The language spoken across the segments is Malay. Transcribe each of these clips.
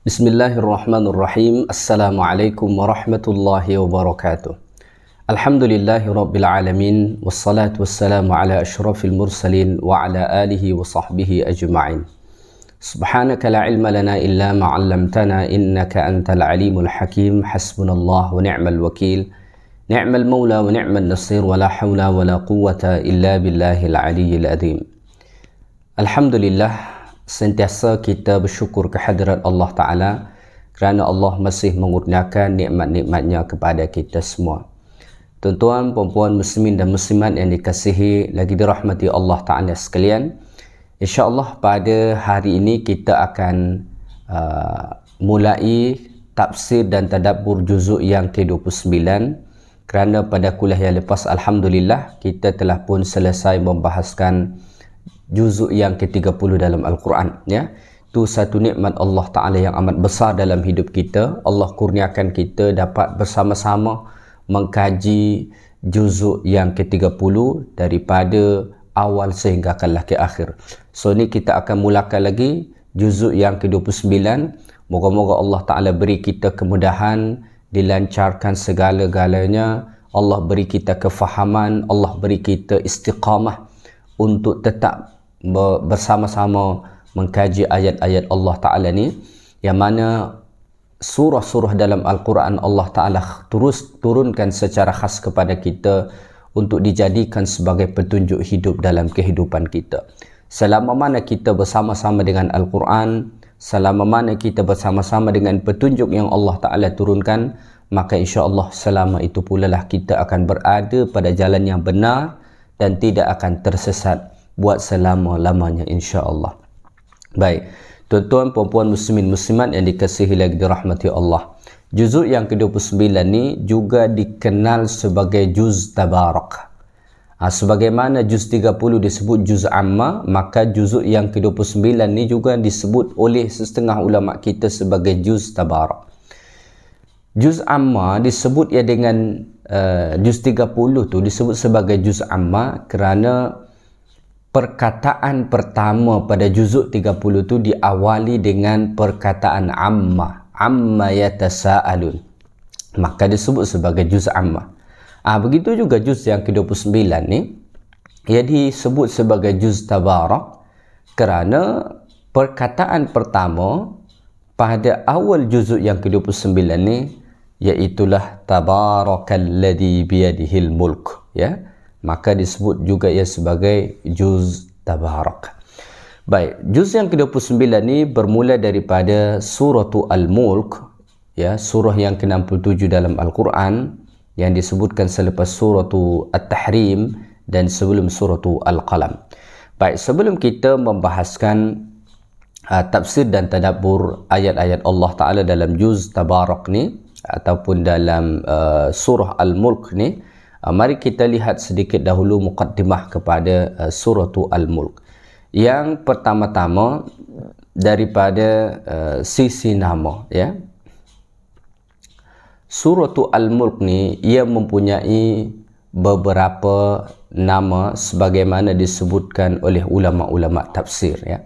Bismillahirrahmanirrahim. Assalamualaikum warahmatullahi wabarakatuh. Alhamdulillahi rabbil alamin. Wassalatu wassalamu ala ashrafil mursalin wa ala alihi wa sahbihi ajma'in. Subhanaka la ilma lana illa ma 'allamtana innaka antal alimul hakim. Hasbunallah wa ni'mal wakil. Ni'mal maula wa ni'mal nasir wa la hawla wa la quwwata illa billahil aliyyil azim. Alhamdulillah, sentiasa kita bersyukur kehadirat Allah Ta'ala kerana Allah masih mengurniakan nikmat-nikmatnya kepada kita semua. Tuan-tuan, puan-puan muslimin dan muslimat yang dikasihi lagi dirahmati Allah Ta'ala sekalian, InsyaAllah pada hari ini kita akan mulai tafsir dan tadabbur juzuk yang ke-29, kerana pada kuliah yang lepas Alhamdulillah kita telah pun selesai membahaskan juzuk yang ke-30 dalam Al-Quran, ya. Itu satu nikmat Allah Ta'ala yang amat besar dalam hidup kita. Allah kurniakan kita dapat bersama-sama mengkaji juzuk yang ke-30 daripada awal sehinggakanlah ke akhir. So ni kita akan mulakan lagi juzuk yang ke-29. Moga-moga Allah Ta'ala beri kita kemudahan, dilancarkan segala-galanya. Allah beri kita kefahaman, Allah beri kita istiqamah untuk tetap bersama-sama mengkaji ayat-ayat Allah Ta'ala ni, yang mana surah-surah dalam Al-Quran Allah Ta'ala terus turunkan secara khas kepada kita untuk dijadikan sebagai petunjuk hidup dalam kehidupan kita. Selama mana kita bersama-sama dengan Al-Quran, selama mana kita bersama-sama dengan petunjuk yang Allah Ta'ala turunkan, maka insya-Allah selama itu pula lah kita akan berada pada jalan yang benar dan tidak akan tersesat buat selama-lamanya insya-Allah. Baik, tuan-tuan, puan-puan muslimin muslimat yang dikasihi lagi dirahmati Allah. Juzuk yang ke-29 ni juga dikenal sebagai juz tabarak. Sebagaimana juz 30 disebut juz amma, maka juzuk yang ke-29 ni juga disebut oleh setengah ulama kita sebagai juz tabarak. Juz amma disebut ya dengan juz 30 tu disebut sebagai juz amma kerana perkataan pertama pada juzuk 30 tu diawali dengan perkataan amma yatasaalun, maka disebut sebagai juz amma. Begitu juga juz yang ke-29 ni, ia disebut sebagai juz tabarak kerana perkataan pertama pada awal juzuk yang ke-29 ni iaitulah tabarakalladzi biyadihil mulk, ya. Maka disebut juga ia sebagai juz tabarak. Baik, juz yang ke-29 ni bermula daripada suratu Al-Mulk, ya, surah yang ke-67 dalam Al-Quran yang disebutkan selepas suratu At-Tahrim dan sebelum suratu Al-Qalam. Baik, sebelum kita membahaskan tafsir dan tadabbur ayat-ayat Allah Ta'ala dalam juz tabarak ni ataupun dalam surah Al-Mulk ni, mari kita lihat sedikit dahulu muqaddimah kepada suratu Al-Mulk. Yang pertama-tama daripada sisi nama, ya. Suratu Al-Mulk ni ia mempunyai beberapa nama sebagaimana disebutkan oleh ulama-ulama tafsir, ya.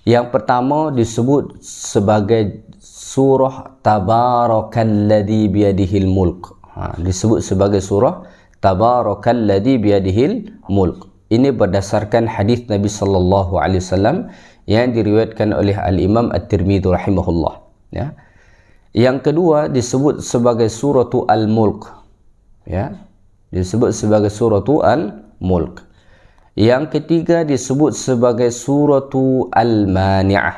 Yang pertama disebut sebagai surah Tabarakalladzi biyadihil mulk. Disebut sebagai surah Tabarakalladzi biyadihil mulk. Ini berdasarkan hadis Nabi sallallahu alaihi wasallam yang diriwayatkan oleh Al-Imam At-Tirmidzi rahimahullah, ya. Yang kedua disebut sebagai suratu Al-Mulk, ya. Disebut sebagai suratu Al-Mulk. Yang ketiga disebut sebagai suratu Al-Mani'ah,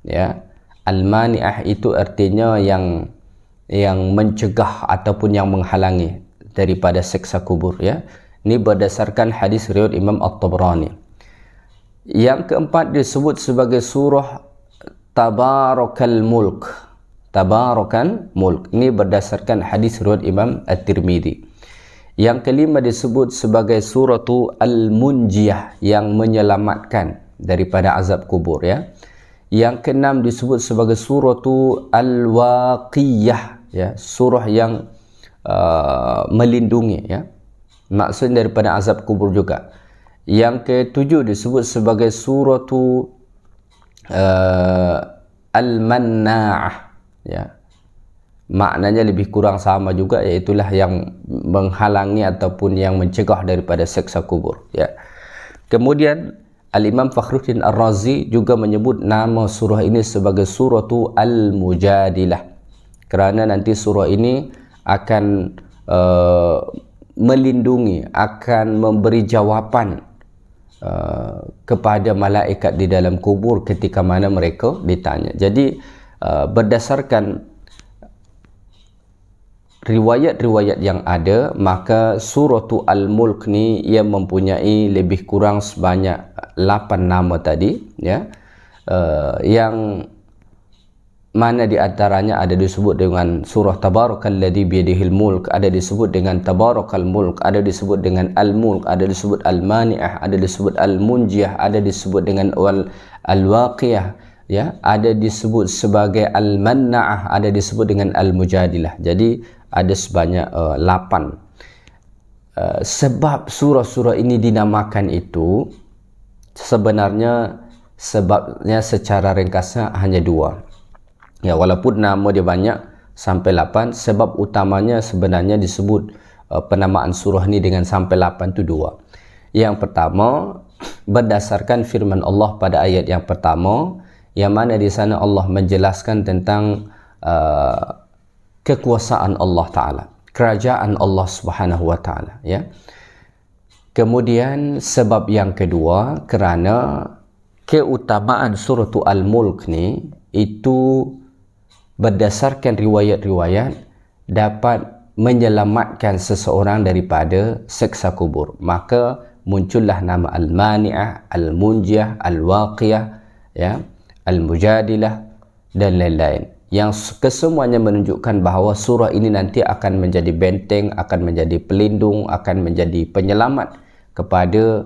ya. Al-Mani'ah itu artinya yang mencegah ataupun yang menghalangi daripada seksa kubur, ya. Ini berdasarkan hadis riwayat Imam At-Tabrani. Yang keempat disebut sebagai surah Tabarakal Mulk. Tabarakal Mulk. Ini berdasarkan hadis riwayat Imam At-Tirmidzi. Yang kelima disebut sebagai suratu Al-Munjiyah, yang menyelamatkan daripada azab kubur, ya. Yang keenam disebut sebagai suratu Al-Waqiyah, ya, surah yang melindungi, ya, maksudnya daripada azab kubur juga. Yang ketujuh disebut sebagai suratu al-manna'ah, ya. Maknanya lebih kurang sama juga, iaitulah yang menghalangi ataupun yang mencegah daripada seksa kubur, ya. Kemudian Al-Imam Fakhruddin Ar-Razi juga menyebut nama surah ini sebagai suratu Al-Mujadilah, kerana nanti surah ini akan melindungi, akan memberi jawapan kepada malaikat di dalam kubur ketika mana mereka ditanya. Jadi berdasarkan riwayat-riwayat yang ada, maka suratu Al-Mulk ni ia mempunyai lebih kurang sebanyak 8 nama tadi, ya, yang mana di antaranya ada disebut dengan surah Tabarakalladzi biyadihil mulk, ada disebut dengan Tabarakal Mulk, ada disebut dengan Al-Mulk, ada disebut Al-Mani'ah, ada disebut Al-Munjiyah, ada disebut dengan Al-Waqiyah, ya, ada disebut sebagai Al-Manna'ah, ada disebut dengan Al-Mujadilah. Jadi ada sebanyak 8. Sebab surah-surah ini dinamakan itu, sebenarnya sebabnya secara ringkasnya hanya 2. Ya, walaupun nama dia banyak sampai 8, sebab utamanya sebenarnya disebut penamaan surah ini dengan sampai 8 itu 2. Yang pertama, berdasarkan firman Allah pada ayat yang pertama, yang mana di sana Allah menjelaskan tentang kekuasaan Allah Ta'ala, kerajaan Allah Subhanahu Wa Ta'ala, ya. Kemudian sebab yang kedua, kerana keutamaan surah Al-Mulk ni itu berdasarkan riwayat-riwayat dapat menyelamatkan seseorang daripada seksa kubur, maka muncullah nama Al-Mani'ah, Al-Munjiyah, Al-Waqiyah, ya, Al-Mujadilah dan lain-lain, yang kesemuanya menunjukkan bahawa surah ini nanti akan menjadi benteng, akan menjadi pelindung, akan menjadi penyelamat kepada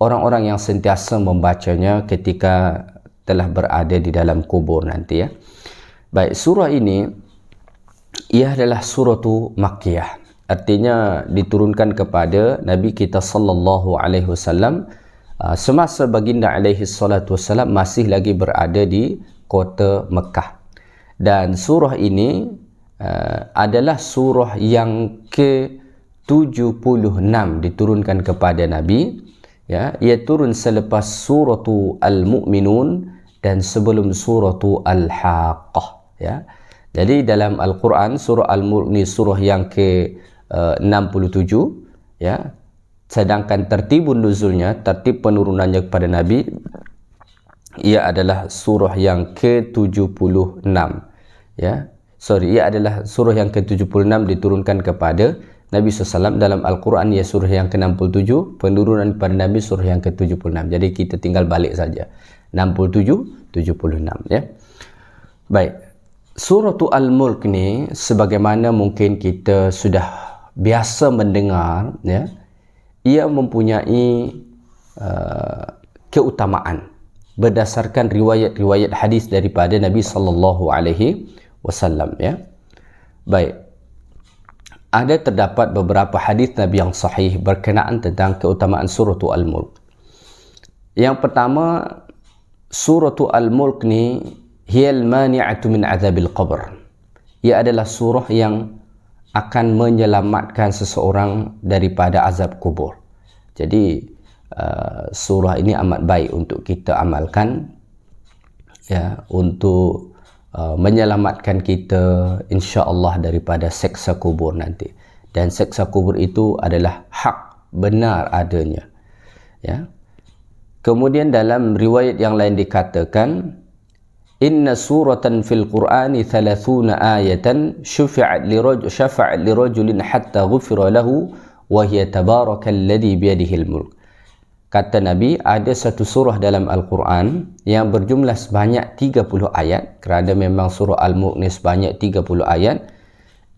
orang-orang yang sentiasa membacanya ketika telah berada di dalam kubur nanti, ya. Baik, surah ini ia adalah suratu Makkiyah, artinya diturunkan kepada Nabi kita sallallahu alaihi wasallam semasa baginda alaihi salatu wasallam masih lagi berada di kota Mekah. Dan surah ini adalah surah yang ke-76 diturunkan kepada Nabi, ya. Ia turun selepas suratu Al-Mu'minun dan sebelum suratu Al-Haqqah, ya. Jadi dalam Al-Quran surah Al-Mulk ni surah yang ke-67, ya. Sedangkan tertibun nuzulnya, tertib penurunannya kepada Nabi, ia adalah surah yang ke-76, ya. Ia adalah surah yang ke-76 diturunkan kepada Nabi SAW. Dalam Al-Quran ia surah yang ke-67, penurunan kepada Nabi surah yang ke-76. Jadi kita tinggal balik saja, 67, 76, ya. Baik, surah Al-Mulk ni sebagaimana mungkin kita sudah biasa mendengar, ya, ia mempunyai keutamaan berdasarkan riwayat-riwayat hadis daripada Nabi sallallahu alaihi wasallam, ya. Baik, ada terdapat beberapa hadis Nabi yang sahih berkenaan tentang keutamaan surah Al-Mulk. Yang pertama, surah Al-Mulk ni hiyal mani'atu min azabil qabr. Ia adalah surah yang akan menyelamatkan seseorang daripada azab kubur. Jadi surah ini amat baik untuk kita amalkan, ya, untuk menyelamatkan kita insya-Allah daripada seksa kubur nanti. Dan seksa kubur itu adalah hak, benar adanya, ya. Kemudian dalam riwayat yang lain dikatakan, inna suratan fil Qur'ani 30 ayatan syafa'at lirajulin hatta ghufira lahu wa hiya tabarakalladzi biyadihil mulk. Kata Nabi, ada satu surah dalam Al-Quran yang berjumlah sebanyak 30 ayat, kerana memang surah Al-Mulk ni sebanyak 30 ayat.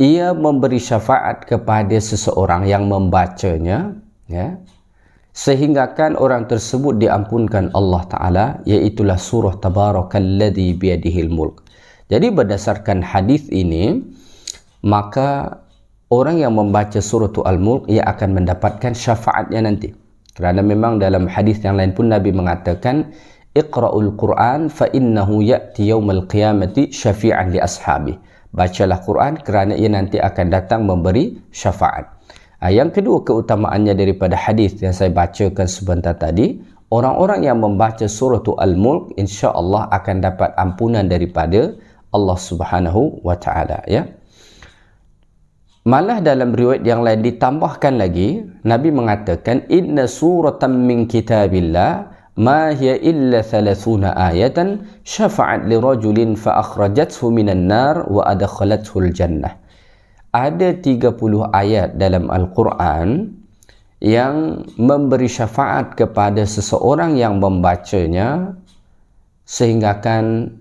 Ia memberi syafaat kepada seseorang yang membacanya, ya, sehinggakan orang tersebut diampunkan Allah Ta'ala, iaitulah surah Tabarakalladzi biyadihil mulk. Jadi berdasarkan hadis ini, maka orang yang membaca surah Al-Mulk ia akan mendapatkan syafaatnya nanti. Kerana memang dalam hadis yang lain pun Nabi mengatakan, Iqra'ul Quran fa innahu ya'ti yaumal qiyamati syafi'an li ashabi. Bacalah Quran kerana ia nanti akan datang memberi syafaat. Yang kedua keutamaannya daripada hadis yang saya bacakan sebentar tadi, orang-orang yang membaca surah Al-Mulk insya-Allah akan dapat ampunan daripada Allah Subhanahu wa taala, ya. Malah dalam riwayat yang lain ditambahkan lagi, Nabi mengatakan inna suratan min kitabillah ma hiya illa 30 ayatan syafa'at li rajulin fa akhrajathu minan nar wa adkhalathu al-jannah. Ada 30 ayat dalam Al-Quran yang memberi syafaat kepada seseorang yang membacanya sehinggakan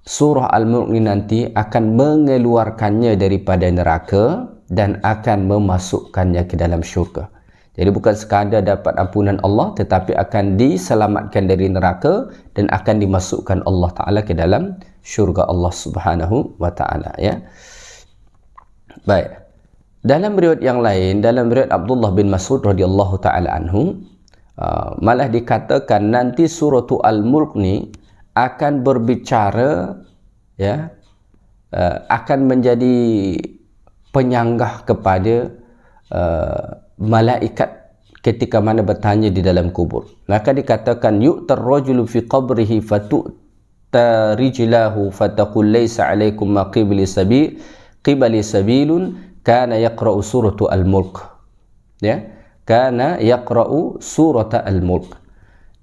surah Al-Mulk ini nanti akan mengeluarkannya daripada neraka dan akan memasukkannya ke dalam syurga. Jadi bukan sekadar dapat ampunan Allah, tetapi akan diselamatkan dari neraka dan akan dimasukkan Allah Ta'ala ke dalam syurga Allah Subhanahu wa Ta'ala, ya. Baik. Dalam riwayat yang lain, dalam riwayat Abdullah bin Mas'ud radhiyallahu ta'ala anhu, malah dikatakan nanti surah Al-Mulk ni akan berbicara, ya, akan menjadi penyanggah kepada malaikat ketika mana bertanya di dalam kubur. Maka dikatakan yu'tar rajulu fi qabrihi fatu'ta rijlahu fataqul laysa alaikum ma qibli sabilun kana yaqra'u suratu Al-Mulk, ya, kana yaqra'u surata Al-Mulk.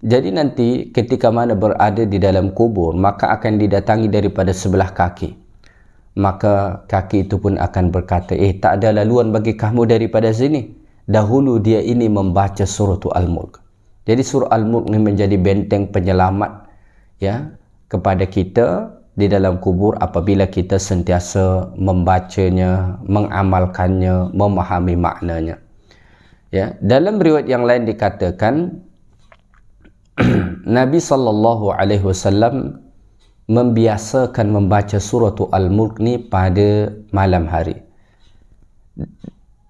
Jadi nanti ketika mana berada di dalam kubur, maka akan didatangi daripada sebelah kaki. Maka kaki itu pun akan berkata, tak ada laluan bagi kamu daripada sini. Dahulu dia ini membaca surah Al-Mulk. Jadi surah Al-Mulk ini menjadi benteng penyelamat, ya, kepada kita di dalam kubur apabila kita sentiasa membacanya, mengamalkannya, memahami maknanya. Ya, dalam riwayat yang lain dikatakan Nabi SAW membiasakan membaca surah Al-Mulk ni pada malam hari.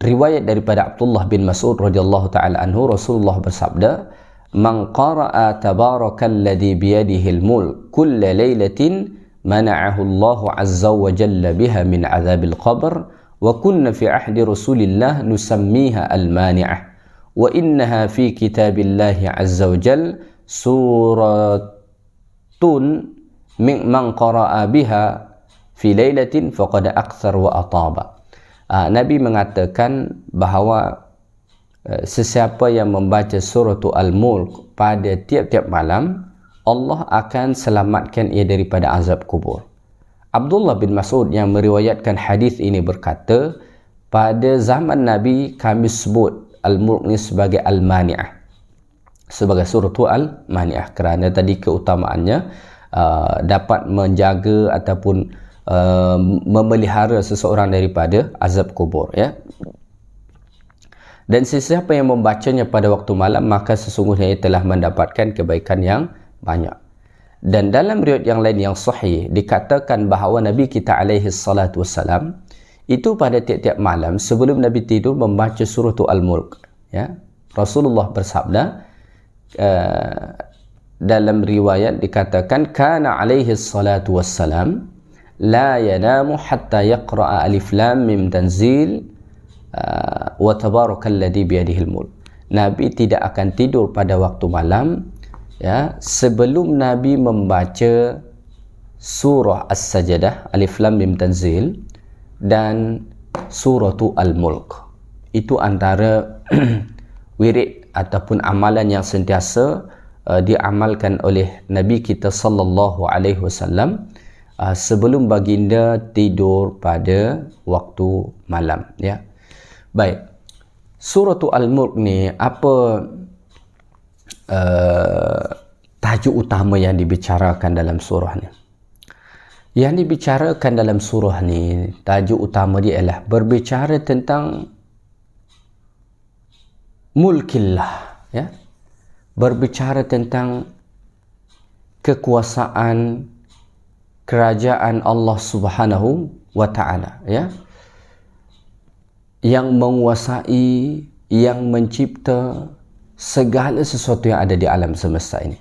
Riwayat daripada Abdullah bin Mas'ud radhiyallahu ta'ala anhu, Rasulullah bersabda, "Man qara'a tabarakalladzi biyadihi al-mulk kulla lailatin mana'ahu Allah azza wa jalla biha min 'adzabil qabr wa kunna fi ahdi Rasulillah nusammiha al-mani'ah wa innaha fi kitabillahi azza wa jalla suratun man qara'a biha fi lailatin faqad akthar wa ataba." Nabi mengatakan bahawa sesiapa yang membaca surah Al-Mulk pada tiap-tiap malam, Allah akan selamatkan ia daripada azab kubur. Abdullah bin Mas'ud yang meriwayatkan hadis ini berkata, pada zaman Nabi kami sebut Al-Mulk ni sebagai Al-Mani'ah, sebagai surah Al-Mani'ah, kerana tadi keutamaannya dapat menjaga ataupun memelihara seseorang daripada azab kubur, ya. Dan sesiapa yang membacanya pada waktu malam, maka sesungguhnya ia telah mendapatkan kebaikan yang banyak. Dan dalam riwayat yang lain yang sahih dikatakan bahawa Nabi kita alaihi salatu wassalam itu pada tiap-tiap malam sebelum Nabi tidur membaca surah Al-Mulk, ya. Rasulullah bersabda, dalam riwayat dikatakan kana alaihi salatu wassalam la yanamu hatta yaqra'a alif lam mim tanzil wa tabarakalladzi biyadihil mulk. Nabi tidak akan tidur pada waktu malam, ya, sebelum Nabi membaca surah As-Sajdah, alif lam mim tanzil, dan surah Al-Mulk. Itu antara wirid ataupun amalan yang sentiasa diamalkan oleh Nabi kita sallallahu alaihi wasallam sebelum baginda tidur pada waktu malam, ya. Baik, surah Al-Mulk ni apa tajuk utama yang dibicarakan dalam surah ni? Yang dibicarakan dalam surah ni, tajuk utama dia ialah berbicara tentang mulkillah, ya. Berbicara tentang kekuasaan kerajaan Allah Subhanahu wa ta'ala, ya, yang menguasai, yang mencipta segala sesuatu yang ada di alam semesta ini.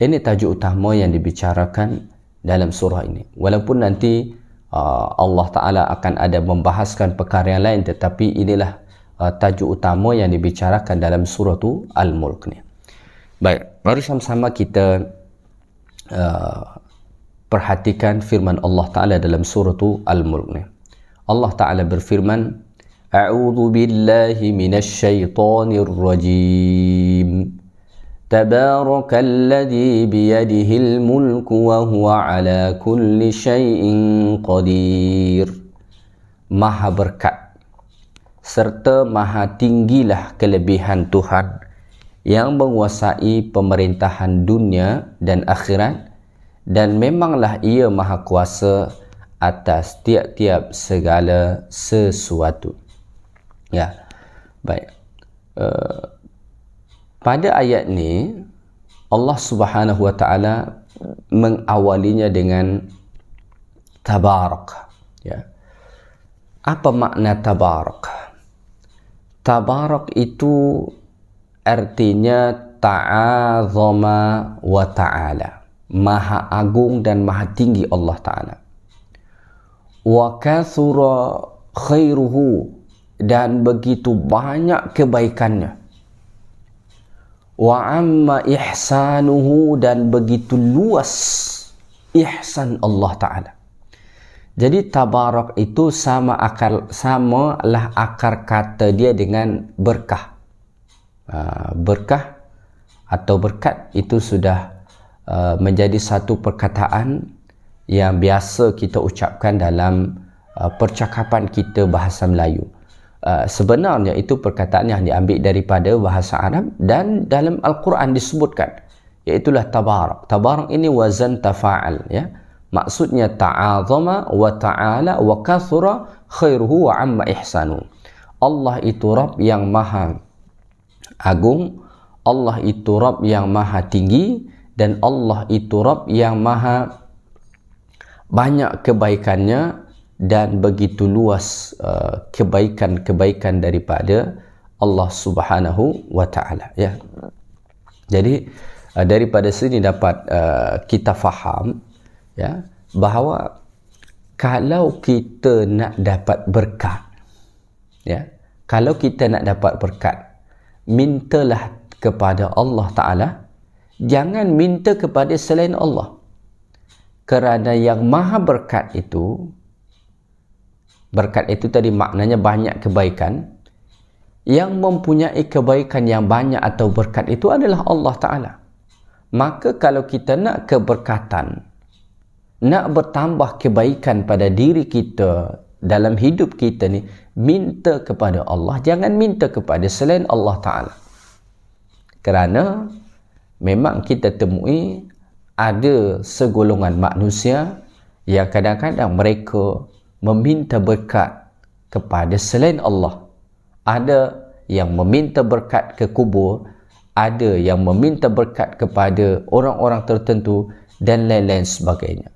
Ini tajuk utama yang dibicarakan dalam surah ini. Walaupun nanti Allah Ta'ala akan ada membahaskan perkara yang lain, tetapi inilah tajuk utama yang dibicarakan dalam surah tu Al-Mulk ni. Baik, mari sama-sama kita perhatikan firman Allah Ta'ala dalam surah tu Al-Mulk ni. Allah Ta'ala berfirman, A'udhu billahi minasyaitanir rajim. Tabarakalladzi biyadihil mulku wa huwa ala kulli syai'in qadir. Maha berkat serta maha tinggilah kelebihan Tuhan yang menguasai pemerintahan dunia dan akhirat, dan memanglah ia maha kuasa atas tiap-tiap segala sesuatu. Ya, baik. Pada ayat ni Allah Subhanahu wa taala mengawalinya dengan tabarak. Ya. Apa makna tabarak? Tabarak itu artinya ta'azama wa ta'ala. Maha agung dan maha tinggi Allah Ta'ala. Wa kathura khairuhu, dan begitu banyak kebaikannya. Wa amma ihsanuhu, dan begitu luas ihsan Allah Ta'ala. Jadi tabarak itu samalah akar kata dia dengan berkah. Berkah atau berkat itu sudah menjadi satu perkataan yang biasa kita ucapkan dalam percakapan kita bahasa Melayu. Sebenarnya itu perkataan yang diambil daripada bahasa Arab dan dalam Al-Quran disebutkan, iaitulah tabarak. Tabarak ini wazan tafa'al, ya. Maksudnya ta'azama wa ta'ala wa kathura khairuhu wa amma ihsanu. Allah itu Rabb yang maha agung, Allah itu Rabb yang maha tinggi, dan Allah itu Rabb yang maha banyak kebaikannya dan begitu luas kebaikan-kebaikan daripada Allah Subhanahu wa taala, ya. Jadi daripada sini dapat kita faham, ya, bahawa kalau kita nak dapat berkat, ya, kalau kita nak dapat berkat, mintalah kepada Allah Ta'ala, jangan minta kepada selain Allah. Kerana yang maha berkat itu tadi maknanya banyak kebaikan. Yang mempunyai kebaikan yang banyak atau berkat itu adalah Allah Ta'ala. Maka kalau kita nak keberkatan, nak bertambah kebaikan pada diri kita dalam hidup kita ni, minta kepada Allah, jangan minta kepada selain Allah Ta'ala. Kerana memang kita temui ada segolongan manusia yang kadang-kadang mereka meminta berkat kepada selain Allah. Ada yang meminta berkat ke kubur, ada yang meminta berkat kepada orang-orang tertentu dan lain-lain sebagainya.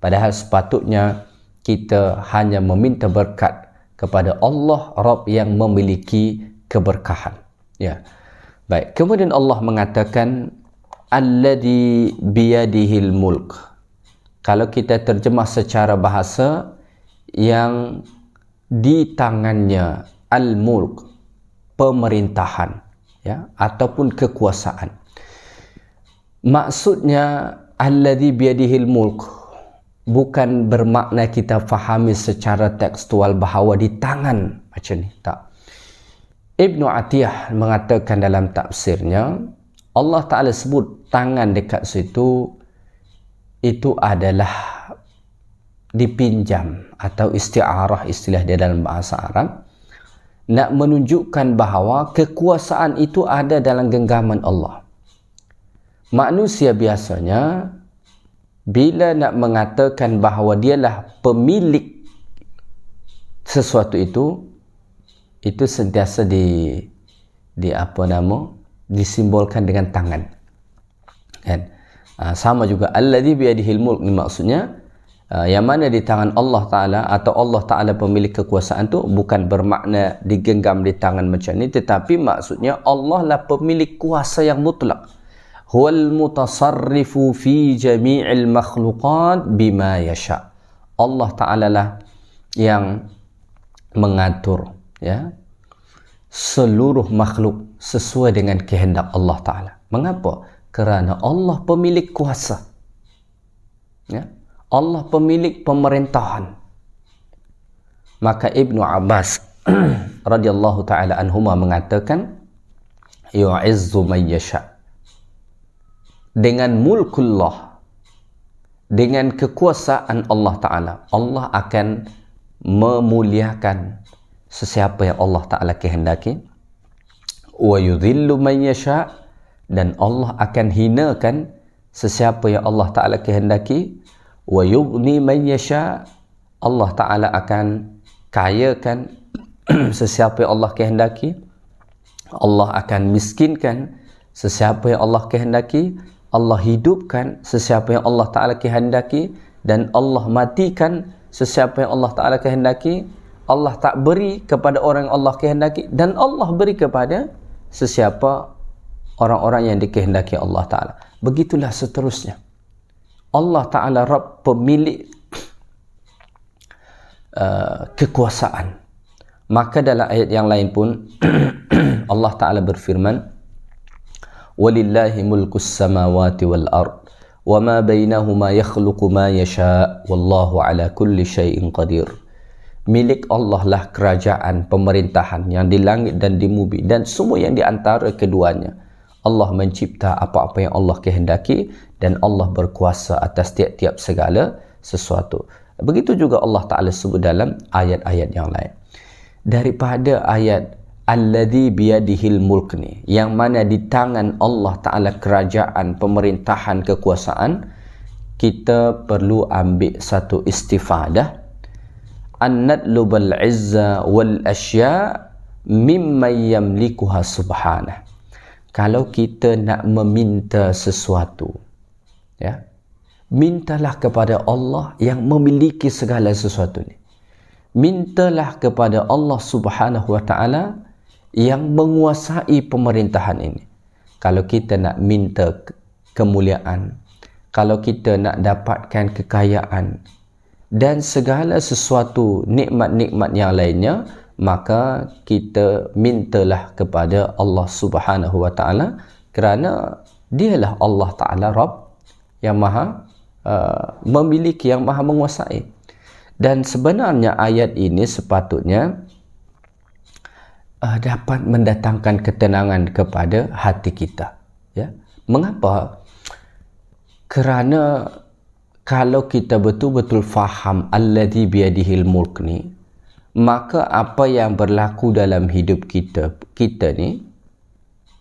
Padahal sepatutnya kita hanya meminta berkat kepada Allah Rabb yang memiliki keberkahan. Ya. Baik, kemudian Allah mengatakan alladzi biyadihil mulk. Kalau kita terjemah secara bahasa, yang di tangannya al-mulk, pemerintahan, ya, ataupun kekuasaan. Maksudnya alladzi biyadihil mulk bukan bermakna kita fahami secara tekstual bahawa di tangan macam ni, tak. Ibnu Atiyah mengatakan dalam tafsirnya, Allah Ta'ala sebut tangan dekat situ itu adalah dipinjam atau isti'arah, istilah dia dalam bahasa Arab, nak menunjukkan bahawa kekuasaan itu ada dalam genggaman Allah. Manusia biasanya bila nak mengatakan bahawa dialah pemilik sesuatu itu sentiasa disimbolkan dengan tangan, kan? Sama juga alladzi biyadihil mulk ni maksudnya yang mana di tangan Allah Ta'ala, atau Allah Ta'ala pemilik kekuasaan tu bukan bermakna digenggam di tangan macam ni, tetapi maksudnya Allah lah pemilik kuasa yang mutlak. huwal mutasarrifu fi jami'il makhluqat bima yasha. Allah Ta'ala lah yang mengatur, ya, seluruh makhluk sesuai dengan kehendak Allah Ta'ala. Mengapa? Kerana Allah pemilik kuasa, ya, Allah pemilik pemerintahan. Maka Ibnu Abbas radhiyallahu ta'ala anhuma mengatakan, yu'izzu man yasha. Dengan mulkullah, dengan kekuasaan Allah Ta'ala, Allah akan memuliakan sesiapa yang Allah Ta'ala kehendaki. Wa yudhillu man yasha, dan Allah akan hinakan sesiapa yang Allah Ta'ala kehendaki. Wa yughni man yasha, Allah Ta'ala akan kayakan sesiapa yang Allah kehendaki. Allah akan miskinkan sesiapa yang Allah kehendaki. Allah hidupkan sesiapa yang Allah Ta'ala kehendaki, dan Allah matikan sesiapa yang Allah Ta'ala kehendaki. Allah tak beri kepada orang yang Allah kehendaki, dan Allah beri kepada sesiapa orang-orang yang dikehendaki Allah Ta'ala. Begitulah seterusnya. Allah Ta'ala Rabb pemilik kekuasaan. Maka dalam ayat yang lain pun Allah Ta'ala berfirman, walillahi mulkus samawati wal ard wa ma bainahuma yakhluqu ma yasha wallahu ala kulli syai'in qadir. Milik Allah lah kerajaan pemerintahan yang di langit dan di bumi dan semua yang di antara keduanya. Allah mencipta apa-apa yang Allah kehendaki, dan Allah berkuasa atas tiap-tiap segala sesuatu. Begitu juga Allah Ta'ala sebut dalam ayat-ayat yang lain. Daripada ayat alladhi biyadihil mulk ni, yang mana di tangan Allah Ta'ala kerajaan, pemerintahan, kekuasaan, kita perlu ambil satu istifadah. An-nadlubal izza wal asya' mimman yamlikuha subhanah. Kalau kita nak meminta sesuatu, ya, mintalah kepada Allah yang memiliki segala sesuatu ni. Mintalah kepada Allah Subhanahu wa Ta'ala yang menguasai pemerintahan ini. Kalau kita nak minta kemuliaan, kalau kita nak dapatkan kekayaan dan segala sesuatu nikmat-nikmat yang lainnya, maka kita mintalah kepada Allah Subhanahu wa Ta'ala, kerana dialah Allah Ta'ala Rabb yang maha memiliki, yang maha menguasai. Dan sebenarnya ayat ini sepatutnya dapat mendatangkan ketenangan kepada hati kita, ya. Mengapa? Kerana kalau kita betul-betul faham alladhi biyadihil mulk ni, maka apa yang berlaku dalam hidup kita ni,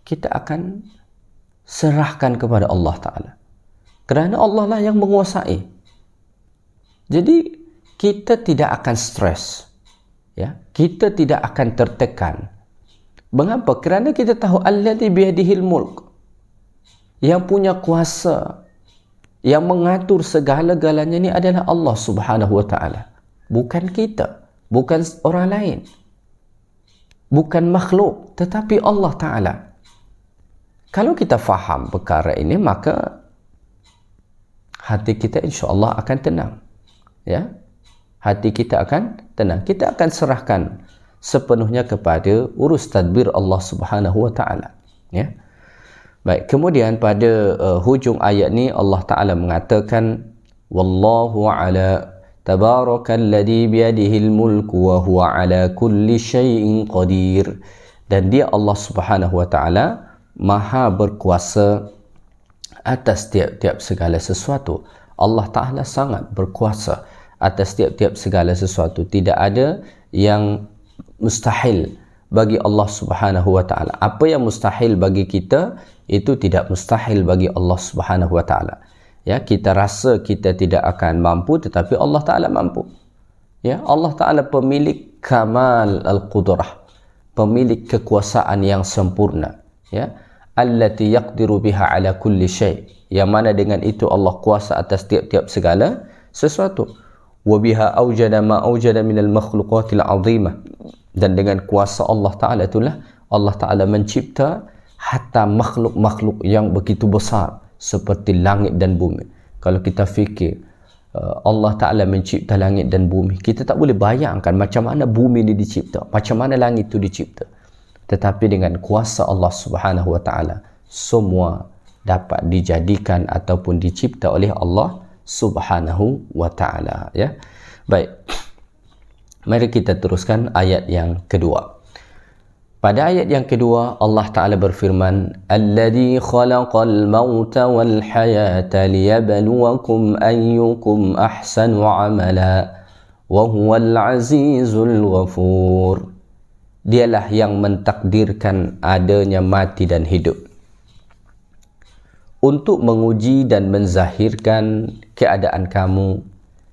kita akan serahkan kepada Allah Ta'ala. Kerana Allah lah yang menguasai. Jadi kita tidak akan stres, ya. Kita tidak akan tertekan. Mengapa? Kerana kita tahu alladhi biyadihil mulk, yang punya kuasa, yang mengatur segala-galanya ni adalah Allah Subhanahu wa Ta'ala. Bukan kita, bukan orang lain, bukan makhluk, tetapi Allah Ta'ala. Kalau kita faham perkara ini, maka hati kita insya-Allah akan tenang, ya. Hati kita akan tenang. Kita akan serahkan sepenuhnya kepada urus tadbir Allah Subhanahu wa Ta'ala, ya. Baik, kemudian pada hujung ayat ni Allah Ta'ala mengatakan, wallahu ala tabarakalladzi biyadihil mulku wa huwa ala kulli syai'in qadir. Dan dia Allah Subhanahu wa Ta'ala maha berkuasa atas tiap-tiap segala sesuatu. Allah Ta'ala sangat berkuasa atas tiap-tiap segala sesuatu. Tidak ada yang mustahil bagi Allah Subhanahu wa Ta'ala. Apa yang mustahil bagi kita, itu tidak mustahil bagi Allah Subhanahu wa Ta'ala. Ya, kita rasa kita tidak akan mampu, tetapi Allah Ta'ala mampu. Ya, Allah Ta'ala pemilik kamal al-qudrah, pemilik kekuasaan yang sempurna, ya. Allati yaqdiru biha ala kulli syai', yang mana dengan itu Allah kuasa atas tiap-tiap segala sesuatu. Wa biha awjada ma awjada minal makhluqatil azimah, dan dengan kuasa Allah Ta'ala itulah Allah Ta'ala mencipta hatta makhluk-makhluk yang begitu besar seperti langit dan bumi. Kalau kita fikir Allah Ta'ala mencipta langit dan bumi, kita tak boleh bayangkan macam mana bumi ini dicipta, macam mana langit itu dicipta. Tetapi dengan kuasa Allah Subhanahu Wa Ta'ala, semua dapat dijadikan ataupun dicipta oleh Allah Subhanahu Wa Ta'ala. Ya? Baik, mari kita teruskan ayat yang kedua. Pada ayat yang kedua, Allah Ta'ala berfirman, Alladhi khalaqal mauta wal hayata liyabluwakum ayyukum ahsanu amala wa huwal azizul ghafur. Dialah yang mentakdirkan adanya mati dan hidup untuk menguji dan menzahirkan keadaan kamu,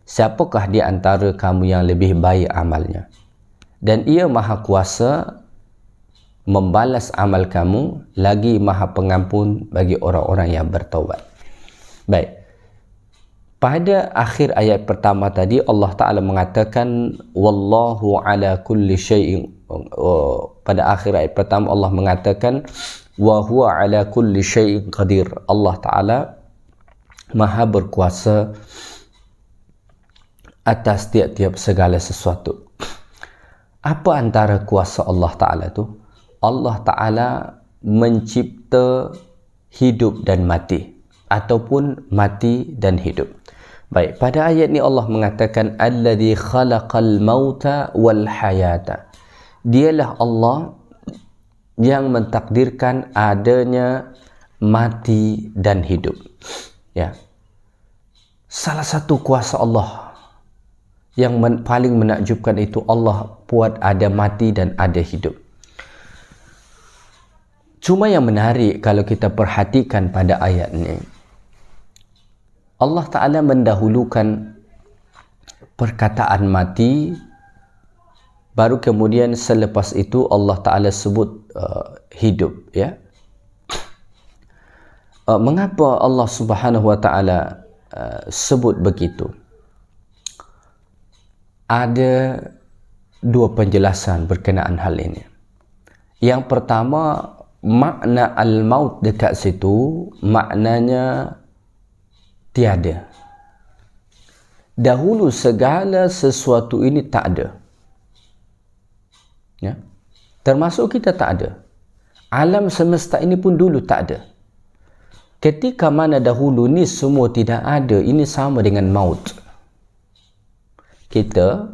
siapakah di antara kamu yang lebih baik amalnya. Dan ia maha kuasa membalas amal kamu, lagi maha pengampun bagi orang-orang yang bertaubat. Baik, pada akhir ayat pertama tadi Allah Ta'ala mengatakan wallahu ala kulli syai'in. Pada akhir ayat pertama Allah mengatakan wa huwa ala kulli syai'in qadir. Allah Ta'ala maha berkuasa atas tiap-tiap segala sesuatu. Apa antara kuasa Allah Ta'ala tu? Allah Ta'ala mencipta hidup dan mati ataupun mati dan hidup. Baik, pada ayat ni Allah mengatakan alladzi khalaqal mauta wal hayata. Dialah Allah yang mentakdirkan adanya mati dan hidup. Ya. Salah satu kuasa Allah yang paling menakjubkan itu Allah buat ada mati dan ada hidup. Cuma yang menarik kalau kita perhatikan pada ayat ini, Allah Ta'ala mendahulukan perkataan mati, baru kemudian selepas itu Allah Ta'ala sebut hidup. Ya. Mengapa Allah Subhanahu Wa Ta'ala sebut begitu? Ada dua penjelasan berkenaan hal ini. Yang pertama, makna al-maut dekat situ maknanya tiada. Dahulu segala sesuatu ini tak ada. Ya. Termasuk kita tak ada. Alam semesta ini pun dulu tak ada. Ketika mana dahulu ni semua tidak ada, ini sama dengan maut. Kita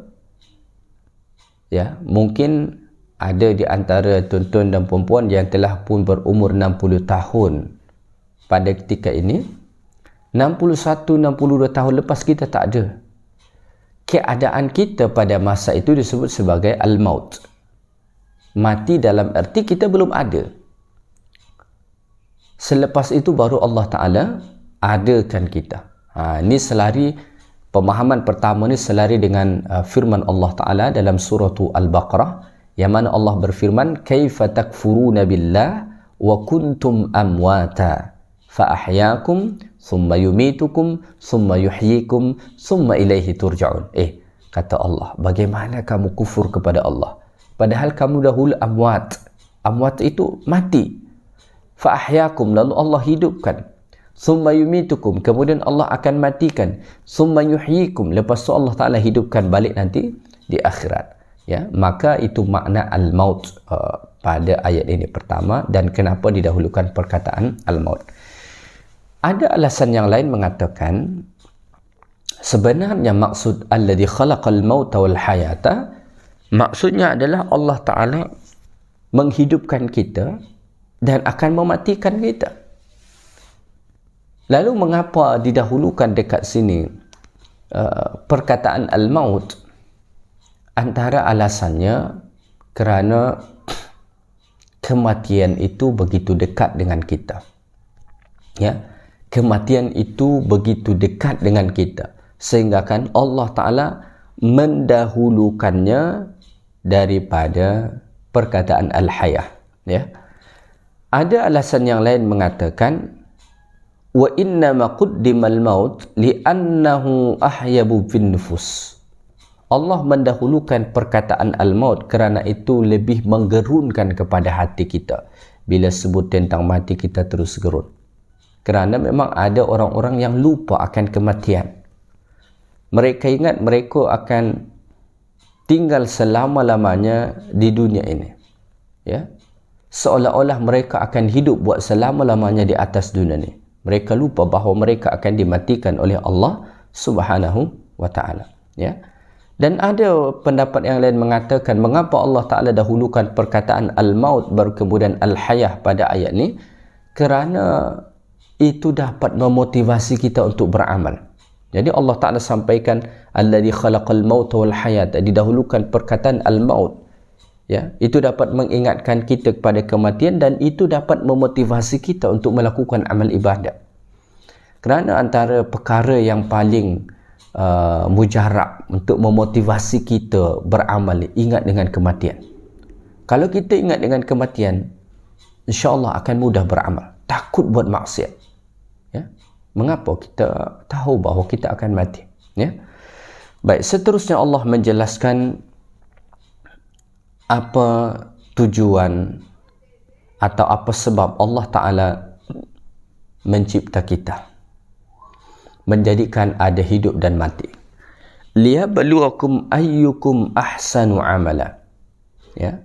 ya, mungkin ada di antara tuan-tuan dan puan-puan yang telah pun berumur 60 tahun pada ketika ini. 61, 62 tahun lepas kita tak ada. Keadaan kita pada masa itu disebut sebagai al-maut. Mati dalam arti kita belum ada. Selepas itu baru Allah Ta'ala adakan kita. Ini selari, pemahaman pertama ni selari dengan firman Allah Ta'ala dalam surah Al-Baqarah, yang mana Allah berfirman kaifa takfuruna billah wa kuntum amwata fa ahyaakum thumma yumitukum thumma yuhyikum thumma ilaihi turja'un. Kata Allah, bagaimana kamu kufur kepada Allah padahal kamu dahulu amwat. Amwat itu mati. Fa ahyaakum, lalu Allah hidupkan. Thumma yumitukum, kemudian Allah akan matikan. Thumma yuhyikum, lepas tu Allah Ta'ala hidupkan balik nanti di akhirat. Ya, maka itu makna al-maut pada ayat ini pertama, dan kenapa didahulukan perkataan al-maut. Ada alasan yang lain mengatakan sebenarnya maksud alladzi khalaqal mauta wal hayata, maksudnya adalah Allah Ta'ala menghidupkan kita dan akan mematikan kita. Lalu mengapa didahulukan dekat sini perkataan al-maut? Antara alasannya kerana kematian itu begitu dekat dengan kita. Ya, kematian itu begitu dekat dengan kita sehingga kan Allah Ta'ala mendahulukannya daripada perkataan al-hayah. Ya. Ada alasan yang lain mengatakan wa innama quddimal maut li'annahu ahyabu fin nufus. Allah mendahulukan perkataan al-maut kerana itu lebih menggerunkan kepada hati kita. bila sebut tentang mati kita terus gerun. Kerana memang ada orang-orang yang lupa akan kematian. Mereka ingat mereka akan tinggal selama-lamanya di dunia ini. Ya. Seolah-olah mereka akan hidup buat selama-lamanya di atas dunia ini. Mereka lupa bahawa mereka akan dimatikan oleh Allah Subhanahu wa ta'ala. Ya. Dan ada pendapat yang lain mengatakan mengapa Allah Ta'ala dahulukan perkataan al-maut baru kemudian al-hayah pada ayat ini? Kerana itu dapat memotivasi kita untuk beramal. Jadi Allah Ta'ala sampaikan alladzi khalaqal mauta wal hayata, didahulukan perkataan al-maut. Ya, itu dapat mengingatkan kita kepada kematian dan itu dapat memotivasi kita untuk melakukan amal ibadat. Kerana antara perkara yang paling mujarab untuk memotivasi kita beramal, ingat dengan kematian. Kalau kita ingat dengan kematian, insya-Allah akan mudah beramal. Takut buat maksiat. Ya. Mengapa? Kita tahu bahawa kita akan mati. Ya. Baik, seterusnya Allah menjelaskan apa tujuan atau apa sebab Allah Ta'ala mencipta kita, menjadikan ada hidup dan mati. Liyabluwakum ayyukum ahsanu amala. Ya.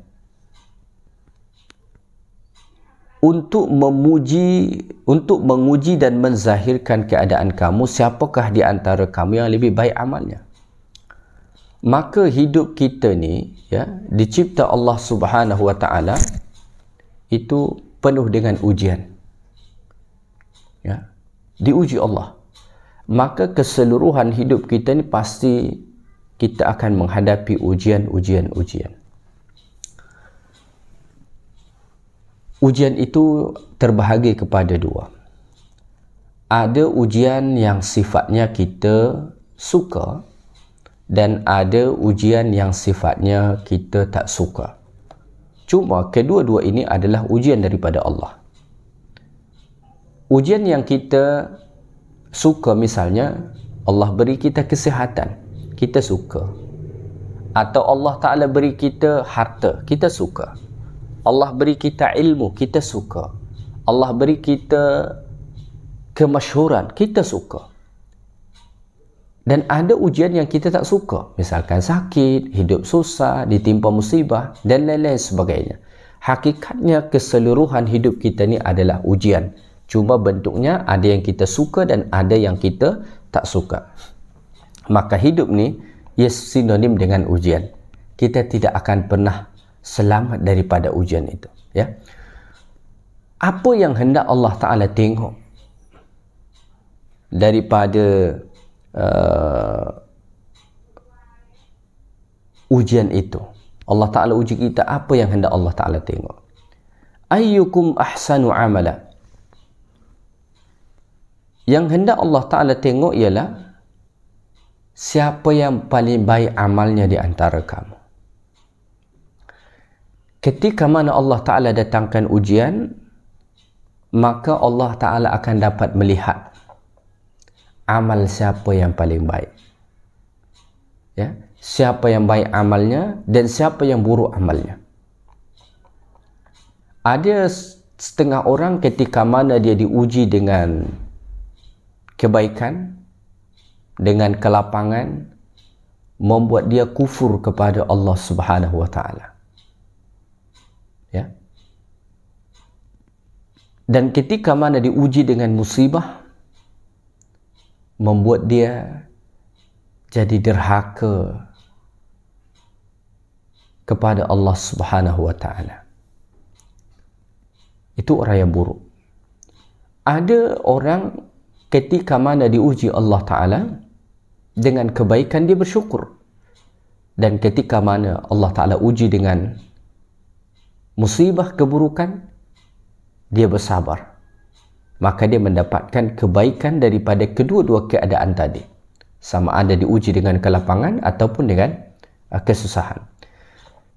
Untuk menguji dan menzahirkan keadaan kamu, siapakah di antara kamu yang lebih baik amalnya. Maka hidup kita ni, ya, dicipta Allah Subhanahu wa ta'ala itu penuh dengan ujian. Ya, diuji Allah. Maka keseluruhan hidup kita ni pasti kita akan menghadapi ujian. Ujian itu terbahagi kepada dua. Ada ujian yang sifatnya kita suka dan ada ujian yang sifatnya kita tak suka. Cuma kedua-dua ini adalah ujian daripada Allah. Ujian yang kita suka, misalnya Allah beri kita kesihatan, kita suka. Atau Allah Ta'ala beri kita harta, kita suka. Allah beri kita ilmu, kita suka. Allah beri kita kemasyhuran, kita suka. Dan ada ujian yang kita tak suka. Misalkan sakit, hidup susah, ditimpa musibah dan lain-lain sebagainya. Hakikatnya keseluruhan hidup kita ni adalah ujian. Cuma bentuknya ada yang kita suka dan ada yang kita tak suka. Maka hidup ni ia sinonim dengan ujian. Kita tidak akan pernah selamat daripada ujian itu, ya. Apa yang hendak Allah Ta'ala tengok daripada ujian itu? Allah Ta'ala uji kita, apa yang hendak Allah Ta'ala tengok? Ayyukum ahsanu amala. Yang hendak Allah Ta'ala tengok ialah siapa yang paling baik amalnya di antara kamu. Ketika mana Allah Ta'ala datangkan ujian, maka Allah Ta'ala akan dapat melihat amal siapa yang paling baik. Ya, siapa yang baik amalnya dan siapa yang buruk amalnya. Ada setengah orang ketika mana dia diuji dengan kebaikan, dengan kelapangan, membuat dia kufur kepada Allah Subhanahu wa ta'ala. Ya. Dan ketika mana diuji dengan musibah, membuat dia jadi derhaka kepada Allah Subhanahu wa ta'ala. Itu orang yang buruk. Ada orang ketika mana diuji Allah Ta'ala dengan kebaikan, dia bersyukur. Dan ketika mana Allah Ta'ala uji dengan musibah, keburukan, dia bersabar. Maka dia mendapatkan kebaikan daripada kedua-dua keadaan tadi. Sama ada diuji dengan kelapangan ataupun dengan kesusahan.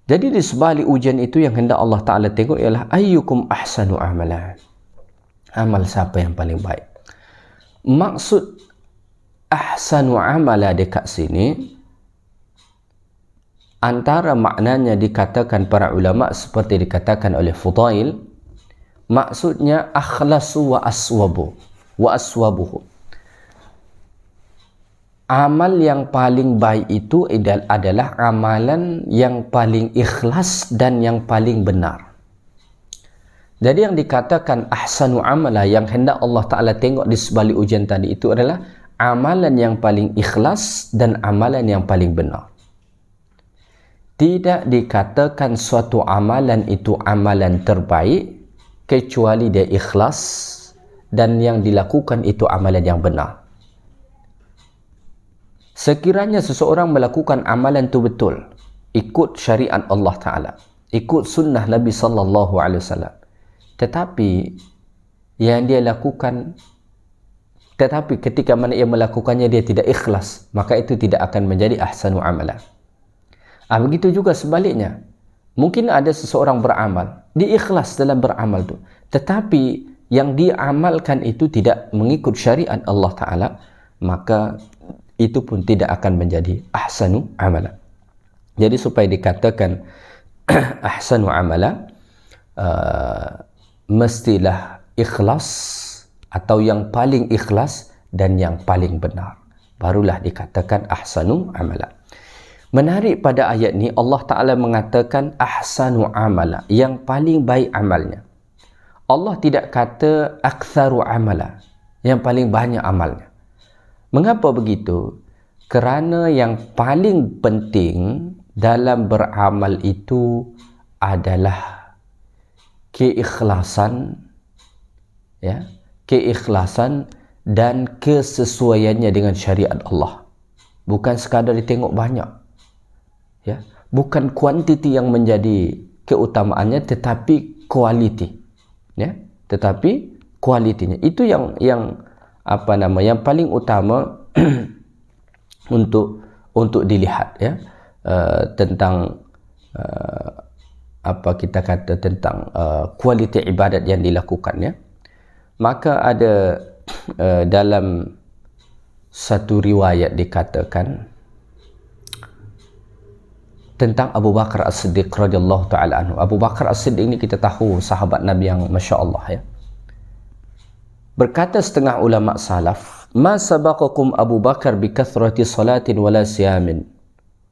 Jadi di sebalik ujian itu yang hendak Allah Ta'ala tengok ialah ayyukum ahsanu amalan. Amal siapa yang paling baik. Maksud ahsanu amala dekat sini, antara maknanya dikatakan para ulama seperti dikatakan oleh Fudail, Maksudnya akhlasu wa aswabuhu. Amal yang paling baik itu adalah amalan yang paling ikhlas dan yang paling benar. Jadi yang dikatakan ahsanu amala, yang hendak Allah Ta'ala tengok di sebalik ujian tadi itu adalah amalan yang paling ikhlas dan amalan yang paling benar. Tidak dikatakan suatu amalan itu amalan terbaik kecuali dia ikhlas dan yang dilakukan itu amalan yang benar. Sekiranya seseorang melakukan amalan itu betul, ikut syariat Allah Ta'ala, ikut sunnah Nabi Sallallahu Alaihi Wasallam, tetapi yang dia lakukan, tetapi ketika mana ia melakukannya dia tidak ikhlas, maka itu tidak akan menjadi ahsanu amala. Begitu juga sebaliknya. Mungkin ada seseorang beramal, dia ikhlas dalam beramal itu, tetapi yang diamalkan itu tidak mengikut syariat Allah Ta'ala, maka itu pun tidak akan menjadi ahsanu amala. Jadi supaya dikatakan ahsanu amala, mestilah ikhlas atau yang paling ikhlas dan yang paling benar, barulah dikatakan ahsanu amala. Menarik pada ayat ni, Allah Ta'ala mengatakan ahsanu amala, yang paling baik amalnya. Allah tidak kata aktsaru amala, yang paling banyak amalnya. Mengapa begitu? Kerana yang paling penting dalam beramal itu adalah keikhlasan, ya, keikhlasan dan kesesuaiannya dengan syariat Allah. Bukan sekadar ditengok banyak, ya, bukan kuantiti yang menjadi keutamaannya, tetapi kualiti, ya, tetapi kualitinya itu yang yang paling utama untuk dilihat, ya, tentang apa kita kata tentang kualiti ibadat yang dilakukan, ya. Maka ada dalam satu riwayat dikatakan tentang Abu Bakar As-Siddiq radhiyallahu taala anhu. Abu Bakar As-Siddiq ini kita tahu sahabat Nabi yang masya-Allah, ya. Berkata setengah ulama salaf, "Ma sabaqakum Abu Bakar bi kathrati salatin wala siyamin,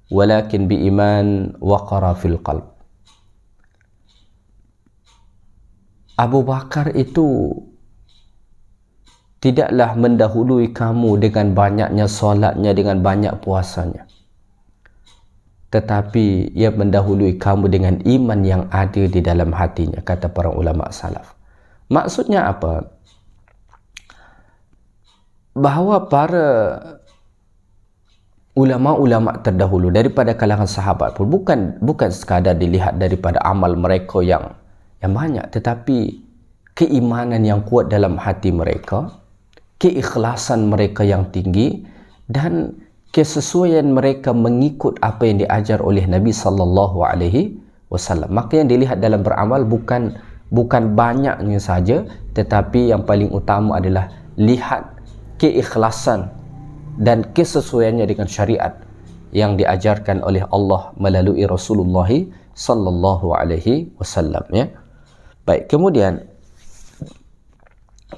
walakin bi iman waqara fil qalb." Abu Bakar itu tidaklah mendahului kamu dengan banyaknya solatnya, dengan banyak puasanya, tetapi ia mendahului kamu dengan iman yang ada di dalam hatinya, kata para ulama salaf. Maksudnya apa? Bahawa para ulama-ulama terdahulu daripada kalangan sahabat pun bukan sekadar dilihat daripada amal mereka yang banyak, tetapi keimanan yang kuat dalam hati mereka, keikhlasan mereka yang tinggi, dan kesesuaian mereka mengikut apa yang diajar oleh Nabi sallallahu alaihi wasallam. Maka yang dilihat dalam beramal bukan banyaknya saja, tetapi yang paling utama adalah lihat keikhlasan dan kesesuaiannya dengan syariat yang diajarkan oleh Allah melalui Rasulullah sallallahu alaihi wasallam, ya. Baik, kemudian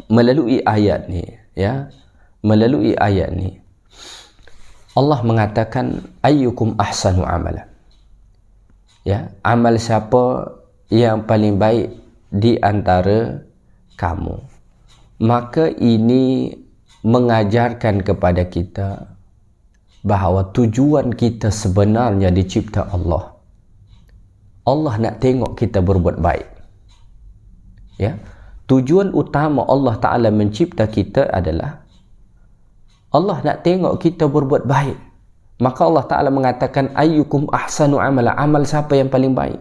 melalui ayat ni, ya, melalui ayat ni Allah mengatakan ayyukum ahsanu amala, ya, amal siapa yang paling baik di antara kamu. Maka ini mengajarkan kepada kita bahawa tujuan kita sebenarnya dicipta Allah. Allah nak tengok kita berbuat baik, ya. Tujuan utama Allah Ta'ala mencipta kita adalah Allah nak tengok kita berbuat baik. Maka Allah Ta'ala mengatakan ayyukum ahsanu amala, amal siapa yang paling baik.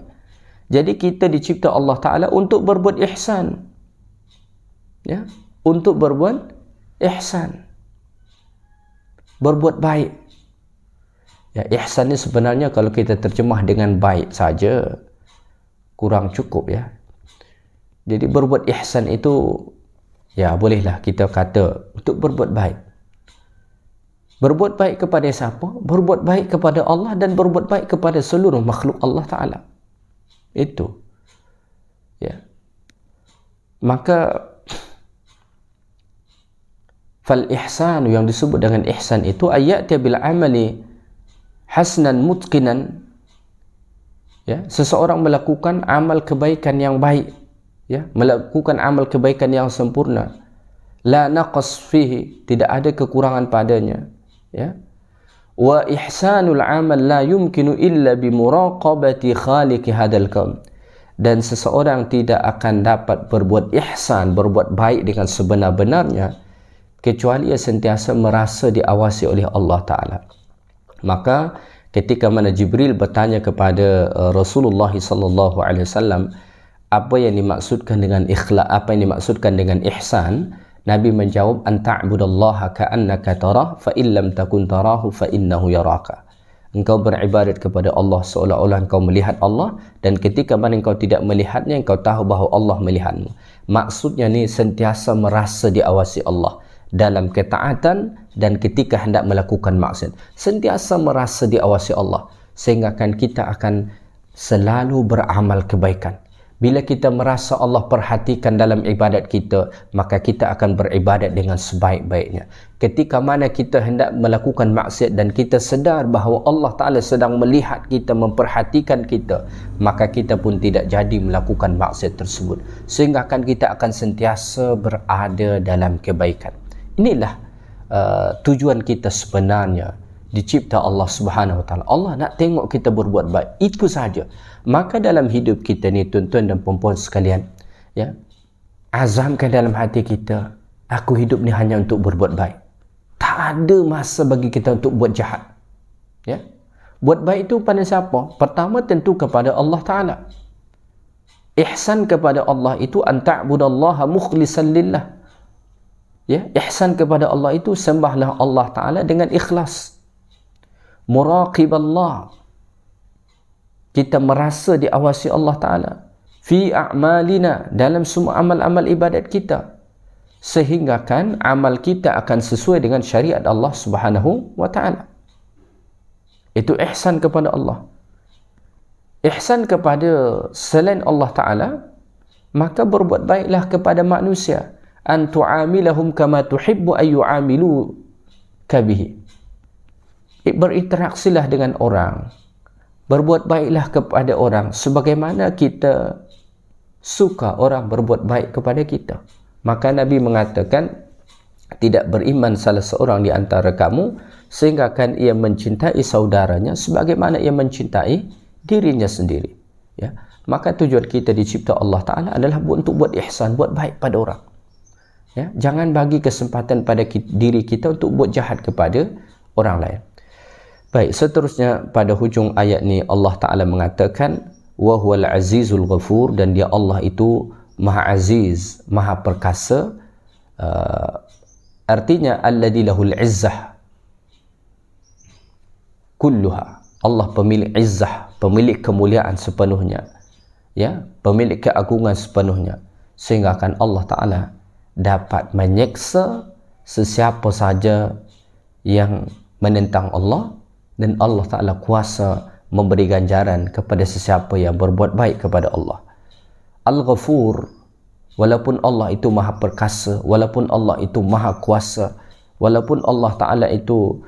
Jadi kita dicipta Allah Ta'ala untuk berbuat ihsan, ya, untuk berbuat ihsan, berbuat baik, ya. Ihsan ni sebenarnya kalau kita terjemah dengan baik saja kurang cukup, ya. Jadi berbuat ihsan itu, ya, bolehlah kita kata untuk berbuat baik. Berbuat baik kepada siapa? Berbuat baik kepada Allah dan berbuat baik kepada seluruh makhluk Allah Ta'ala. Itu, ya. Maka fal ihsan yang disebut dengan ihsan itu ayat bil amali hasnan mutqinan, ya, seseorang melakukan amal kebaikan yang baik, ya, melakukan amal kebaikan yang sempurna, la naqas fihi, tidak ada kekurangan padanya, ya. Wa ihsanul amal la yumkinu illa bi muraqabati khaliqi hadzal kaun, dan seseorang tidak akan dapat berbuat ihsan, berbuat baik dengan sebenar-benarnya kecuali ia sentiasa merasa diawasi oleh Allah Ta'ala. Maka ketika mana Jibril bertanya kepada Rasulullah sallallahu alaihi wasallam apa yang dimaksudkan dengan ikhlas, apa yang dimaksudkan dengan ihsan, Nabi menjawab, an ta'budallaha ka'annaka tarah fa illam takun tarahu fa innahu yaraka. Engkau beribadat kepada Allah seolah-olah engkau melihat Allah, dan ketika mana engkau tidak melihatnya, engkau tahu bahawa Allah melihatmu. Maksudnya ni sentiasa merasa diawasi Allah dalam ketaatan dan ketika hendak melakukan maksiat. Sentiasa merasa diawasi Allah, sehingga kan kita akan selalu beramal kebaikan. Bila kita merasa Allah perhatikan dalam ibadat kita, maka kita akan beribadat dengan sebaik-baiknya. Ketika mana kita hendak melakukan maksiat dan kita sedar bahawa Allah Ta'ala sedang melihat kita, memperhatikan kita, maka kita pun tidak jadi melakukan maksiat tersebut. Sehingga kan kita akan sentiasa berada dalam kebaikan. Inilah tujuan kita sebenarnya dicipta Allah Subhanahu Wa Taala. Allah nak tengok kita berbuat baik, itu saja. Maka dalam hidup kita ni, tuan-tuan dan puan-puan sekalian, ya, azamkan dalam hati kita, aku hidup ni hanya untuk berbuat baik. Tak ada masa bagi kita untuk buat jahat, ya. Buat baik itu pada siapa? Pertama tentu kepada Allah Taala. Ihsan kepada Allah itu an ta'budallaha mukhlishan lillah. Ya, ihsan kepada Allah itu sembahlah Allah Ta'ala dengan ikhlas. Muraqiballah, kita merasa diawasi Allah Ta'ala. Fi a'malina, dalam semua amal-amal ibadat kita, sehingga kan amal kita akan sesuai dengan syariat Allah Subhanahu Wa Ta'ala. Itu ihsan kepada Allah. Ihsan kepada selain Allah Ta'ala, maka berbuat baiklah kepada manusia. An tu'amilahum kama tuhibbu ay yu'amiluka bihi. Berinteraksilah dengan orang, berbuat baiklah kepada orang sebagaimana kita suka orang berbuat baik kepada kita. Maka Nabi mengatakan, tidak beriman salah seorang di antara kamu sehingga kan ia mencintai saudaranya sebagaimana ia mencintai dirinya sendiri, ya. Maka tujuan kita dicipta Allah Ta'ala adalah untuk buat ihsan, buat baik pada orang, ya. Jangan bagi kesempatan pada diri kita untuk buat jahat kepada orang lain. Baik, seterusnya pada hujung ayat ni Allah Ta'ala mengatakan wa huwal azizul ghafur, dan dia Allah itu maha aziz, maha perkasa. Artinya alladzi lahul izzah kulluha. Allah pemilik izzah, pemilik kemuliaan sepenuhnya, ya, pemilik keagungan sepenuhnya, sehingga akan Allah Ta'ala dapat menyeksa sesiapa saja yang menentang Allah, dan Allah Ta'ala kuasa memberi ganjaran kepada sesiapa yang berbuat baik kepada Allah. Al-Ghafur, walaupun Allah itu maha perkasa, walaupun Allah itu maha kuasa, walaupun Allah Ta'ala itu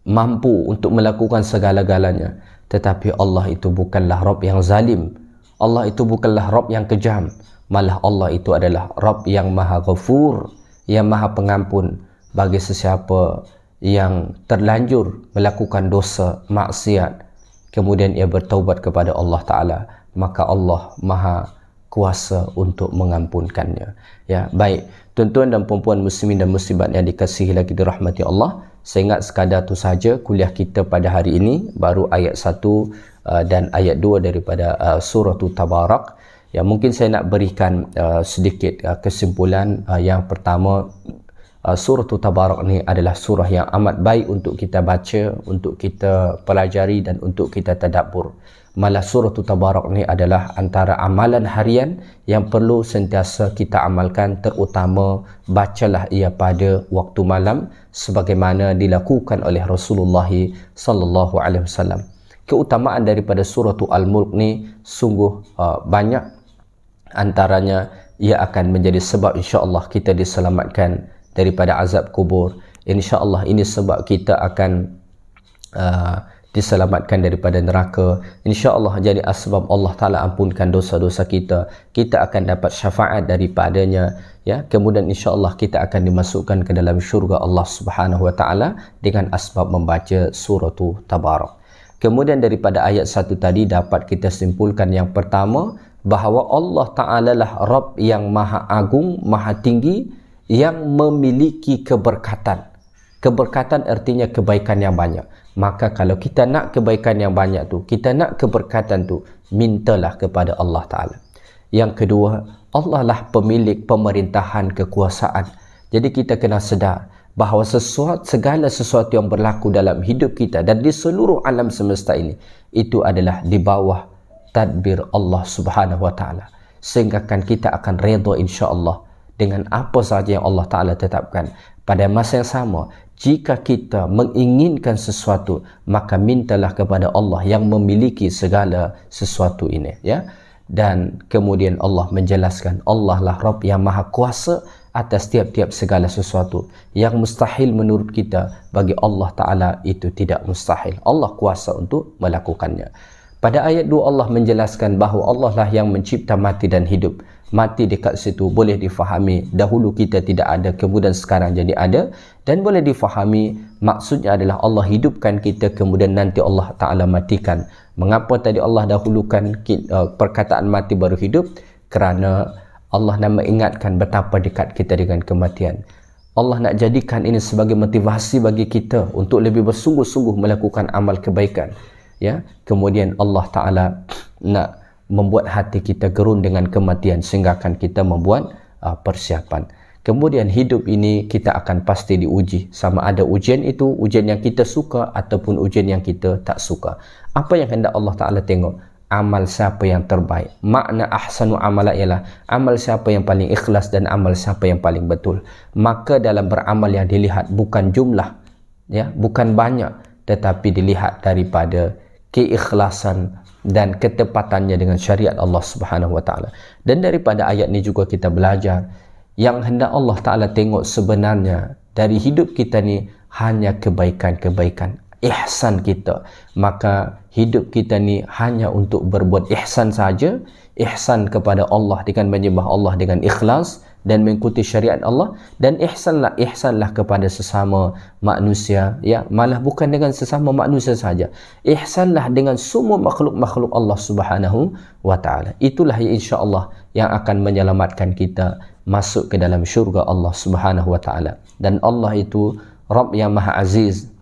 mampu untuk melakukan segala-galanya, tetapi Allah itu bukanlah Rabb yang zalim. Allah itu bukanlah Rabb yang kejam. Malah Allah itu adalah Rabb yang maha ghafur, yang maha pengampun bagi sesiapa yang terlanjur melakukan dosa, maksiat, kemudian ia bertaubat kepada Allah Ta'ala, maka Allah maha kuasa untuk mengampunkannya. Ya, baik, tuan-tuan dan puan-puan muslimin dan muslimat yang dikasihi lagi dirahmati Allah, saya ingat sekadar tu saja kuliah kita pada hari ini, baru ayat 1 dan ayat 2 daripada surah Tabarak. Ya, mungkin saya nak berikan sedikit kesimpulan. Yang pertama, surah Tabarak ni adalah surah yang amat baik untuk kita baca, untuk kita pelajari dan untuk kita tadabbur. Malah surah Tabarak ni adalah antara amalan harian yang perlu sentiasa kita amalkan, terutama bacalah ia pada waktu malam sebagaimana dilakukan oleh Rasulullah sallallahu alaihi wasallam. keutamaan daripada surah Al-Mulk ni sungguh banyak. Antaranya ia akan menjadi sebab insya-Allah kita diselamatkan daripada azab kubur. Insya-Allah ini sebab kita akan diselamatkan daripada neraka. InsyaAllah jadi asbab Allah Ta'ala ampunkan dosa-dosa kita. Kita akan dapat syafaat daripadanya. Ya, kemudian insyaAllah kita akan dimasukkan ke dalam syurga Allah Subhanahu Wa Ta'ala dengan asbab membaca surah Tabarak. Kemudian daripada ayat 1 tadi dapat kita simpulkan yang pertama, bahawa Allah Ta'ala lah Rabb yang maha agung, maha tinggi, yang memiliki keberkatan. Keberkatan artinya kebaikan yang banyak. Maka kalau kita nak kebaikan yang banyak tu, kita nak keberkatan tu, mintalah kepada Allah Ta'ala. Yang kedua, Allah lah pemilik pemerintahan kekuasaan. Jadi kita kena sedar bahawa segala sesuatu yang berlaku dalam hidup kita dan di seluruh alam semesta ini, itu adalah di bawah tadbir Allah Subhanahu Wa Ta'ala. Sehingga kan kita akan redha insya-Allah dengan apa sahaja yang Allah Ta'ala tetapkan. Pada masa yang sama, jika kita menginginkan sesuatu, maka mintalah kepada Allah yang memiliki segala sesuatu ini, ya. Dan kemudian Allah menjelaskan, Allah lah Rabb yang maha kuasa atas tiap-tiap segala sesuatu. Yang mustahil menurut kita, bagi Allah Ta'ala itu tidak mustahil. Allah kuasa untuk melakukannya. Pada ayat 2 Allah menjelaskan bahawa Allah lah yang mencipta mati dan hidup. Mati dekat situ boleh difahami dahulu kita tidak ada, kemudian sekarang jadi ada, dan boleh difahami maksudnya adalah Allah hidupkan kita kemudian nanti Allah Ta'ala matikan. Mengapa tadi Allah dahulukan perkataan mati baru hidup? Kerana Allah nak mengingatkan betapa dekat kita dengan kematian. Allah nak jadikan ini sebagai motivasi bagi kita untuk lebih bersungguh-sungguh melakukan amal kebaikan. Ya, kemudian Allah Ta'ala nak membuat hati kita gerun dengan kematian sehingga akan kita membuat persiapan. Kemudian hidup ini kita akan pasti diuji, sama ada ujian itu ujian yang kita suka ataupun ujian yang kita tak suka. Apa yang hendak Allah Ta'ala tengok? Amal siapa yang terbaik. Makna ahsanu amala ialah amal siapa yang paling ikhlas dan amal siapa yang paling betul. Maka dalam beramal yang dilihat bukan jumlah, ya, bukan banyak, tetapi dilihat daripada keikhlasan dan ketepatannya dengan syariat Allah Subhanahu Wa Ta'ala. Dan daripada ayat ni juga kita belajar yang hendak Allah Ta'ala tengok sebenarnya dari hidup kita ni hanya kebaikan-kebaikan, ihsan kita. Maka hidup kita ni hanya untuk berbuat ihsan saja, ihsan kepada Allah dengan menyembah Allah dengan ikhlas dan mengikuti syariat Allah, dan ihsanlah kepada sesama manusia, ya, malah bukan dengan sesama manusia saja, ihsanlah dengan semua makhluk-makhluk Allah Subhanahu Wa Ta'ala. Itulah insya-Allah yang akan menyelamatkan kita masuk ke dalam syurga Allah Subhanahu Wa Ta'ala. Dan Allah itu Rabb yang maha aziz,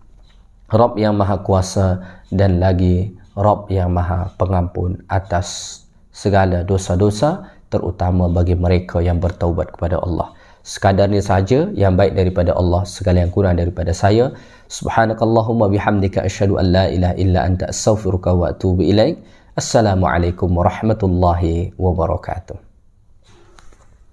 Rabb yang maha kuasa, dan lagi Rabb yang maha pengampun atas segala dosa-dosa, terutama bagi mereka yang bertaubat kepada Allah. Sekadar ini saja yang baik daripada Allah, segala yang kurang daripada saya. Subhanakallahumma bihamdika asyhadu an la ilaha illa anta astaghfiruka wa atubu ilaik. Assalamualaikum warahmatullahi wabarakatuh.